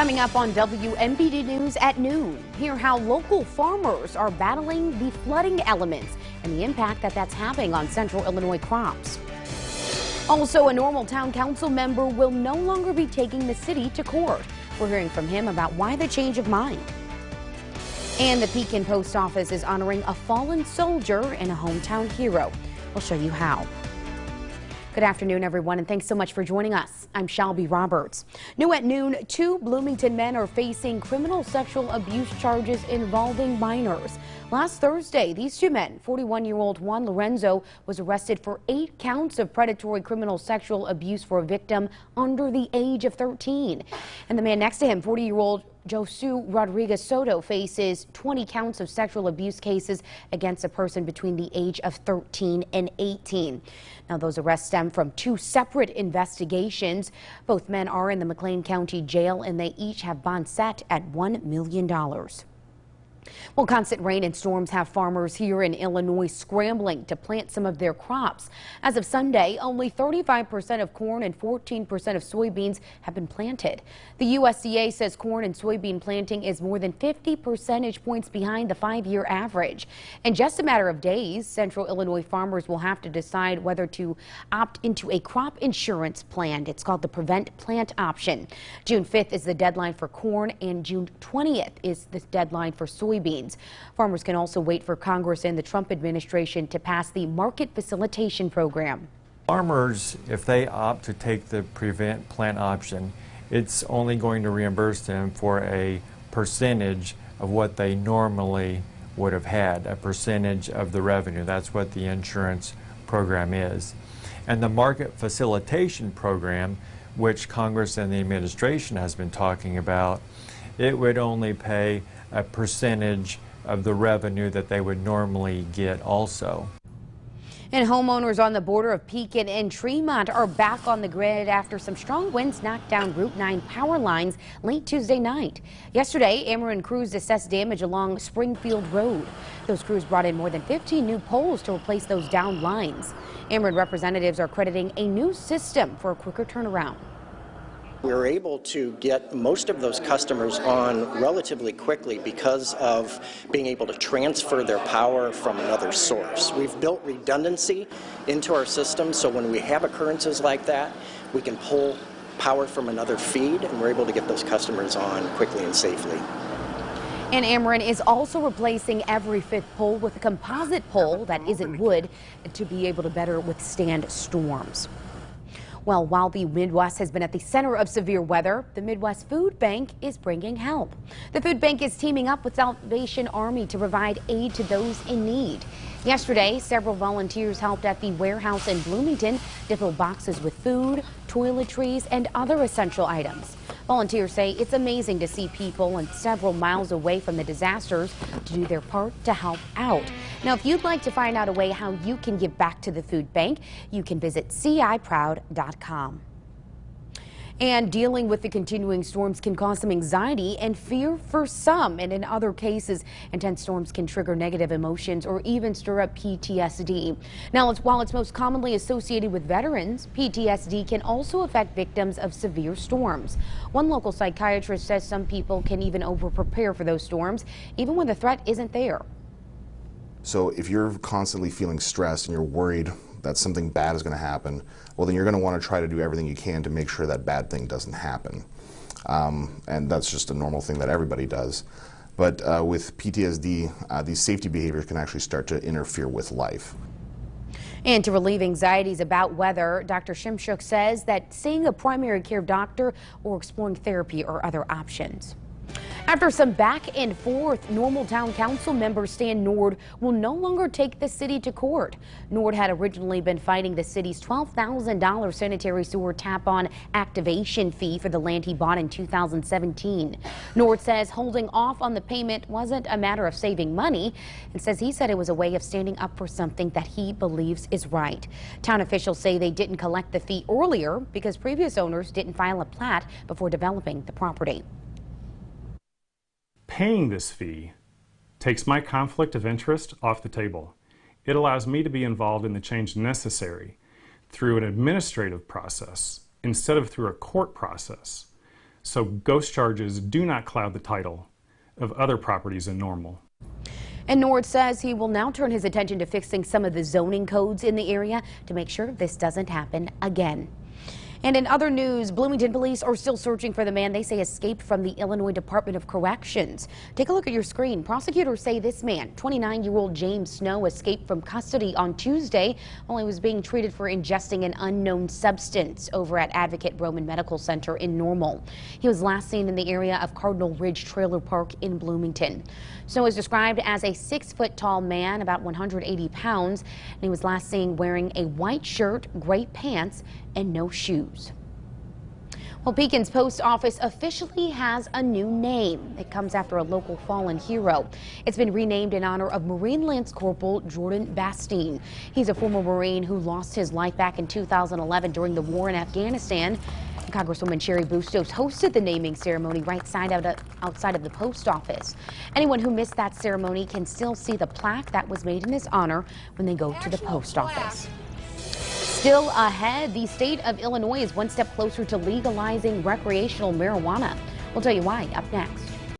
Coming up on WMBD News at noon, hear how local farmers are battling the flooding elements and the impact that's having on central Illinois crops. Also, a Normal Town Council member will no longer be taking the city to court. We're hearing from him about why the change of mind. And the Pekin Post Office is honoring a fallen soldier and a hometown hero. We'll show you how. Good afternoon, everyone, and thanks so much for joining us. I'm Shelby Roberts. New at noon, 2 Bloomington men are facing criminal sexual abuse charges involving minors. Last Thursday, these two men, 41-year-old Juan Lorenzo, was arrested for 8 counts of predatory criminal sexual abuse for a victim under the age of 13. And the man next to him, 40-year-old Josu Rodriguez Soto, faces 20 counts of sexual abuse cases against a person between the age of 13 and 18. Now, those arrests stem from 2 separate investigations. Both men are in the McLean County Jail, and they each have bonds set at $1 million. Well, constant rain and storms have farmers here in Illinois scrambling to plant some of their crops. As of Sunday, only 35% of corn and 14% of soybeans have been planted. The USDA says corn and soybean planting is more than 50 percentage points behind the 5-year average. In just a matter of days, central Illinois farmers will have to decide whether to opt into a crop insurance plan. It's called the Prevent Plant option. June 5th is the deadline for corn, and June 20th is the deadline for soybeans. Farmers can also wait for Congress and the Trump administration to pass the Market Facilitation Program. Farmers, if they opt to take the Prevent Plant option, it's only going to reimburse them for a percentage of what they normally would have had, a percentage of the revenue. That's what the insurance program is. And the Market Facilitation Program, which Congress and the administration has been talking about, it would only pay a percentage of the revenue that they would normally get also. And homeowners on the border of Pekin and Tremont are back on the grid after some strong winds knocked down Route 9 power lines late Tuesday night. Yesterday, Ameren crews assessed damage along Springfield Road. Those crews brought in more than 15 new poles to replace those downed lines. Ameren representatives are crediting a new system for a quicker turnaround. We were able to get most of those customers on relatively quickly because of being able to transfer their power from another source. We've built redundancy into our system, so when we have occurrences like that, we can pull power from another feed, and we're able to get those customers on quickly and safely. And Ameren is also replacing every 5th pole with a composite pole that isn't wood to be able to better withstand storms. Well, while the Midwest has been at the center of severe weather, the Midwest Food Bank is bringing help. The food bank is teaming up with Salvation Army to provide aid to those in need. Yesterday, several volunteers helped at the warehouse in Bloomington to fill boxes with food, toiletries, and other essential items. Volunteers say it's amazing to see people and several miles away from the disasters to do their part to help out. Now, if you'd like to find out a way how you can give back to the food bank, you can visit ciproud.com. And dealing with the continuing storms can cause some anxiety and fear for some, and in other cases, intense storms can trigger negative emotions or even stir up PTSD. Now, while it's most commonly associated with veterans, PTSD can also affect victims of severe storms. One local psychiatrist says some people can even over-prepare for those storms, even when the threat isn't there. So if you're constantly feeling stressed and you're worried that something bad is going to happen, well, then you're going to want to try to do everything you can to make sure that bad thing doesn't happen. And that's just a normal thing that everybody does. But with PTSD, these safety behaviors can actually start to interfere with life. And to relieve anxieties about weather, Dr. Shimshuk says that seeing a primary care doctor or exploring therapy are other options. After some back and forth, Normal Town Council member Stan Nord will no longer take the city to court. Nord had originally been fighting the city's $12,000 sanitary sewer tap-on activation fee for the land he bought in 2017. Nord says holding off on the payment wasn't a matter of saving money, and says he said it was a way of standing up for something that he believes is right. Town officials say they didn't collect the fee earlier because previous owners didn't file a plat before developing the property. Paying this fee takes my conflict of interest off the table. It allows me to be involved in the change necessary through an administrative process instead of through a court process. so ghost charges do not cloud the title of other properties in Normal. And Nord says he will now turn his attention to fixing some of the zoning codes in the area to make sure this doesn't happen again. And in other news, Bloomington police are still searching for the man they say escaped from the Illinois Department of Corrections. Take a look at your screen. Prosecutors say this man, 29-year-old James Snow, escaped from custody on Tuesday while he was being treated for ingesting an unknown substance over at Advocate Roman Medical Center in Normal. He was last seen in the area of Cardinal Ridge Trailer Park in Bloomington. Snow is described as a 6-foot-tall man, about 180 pounds, and he was last seen wearing a white shirt, gray pants, and no shoes. Well, Pekin's post office officially has a new name. It comes after a local fallen hero. It's been renamed in honor of Marine Lance Corporal Jordan Bastine. He's a former Marine who lost his life back in 2011 during the war in Afghanistan. Congresswoman Sherry Bustos hosted the naming ceremony right outside of the post office. Anyone who missed that ceremony can still see the plaque that was made in his honor when they go to the post office. Still ahead, the state of Illinois is one step closer to legalizing recreational marijuana. We'll tell you why up next.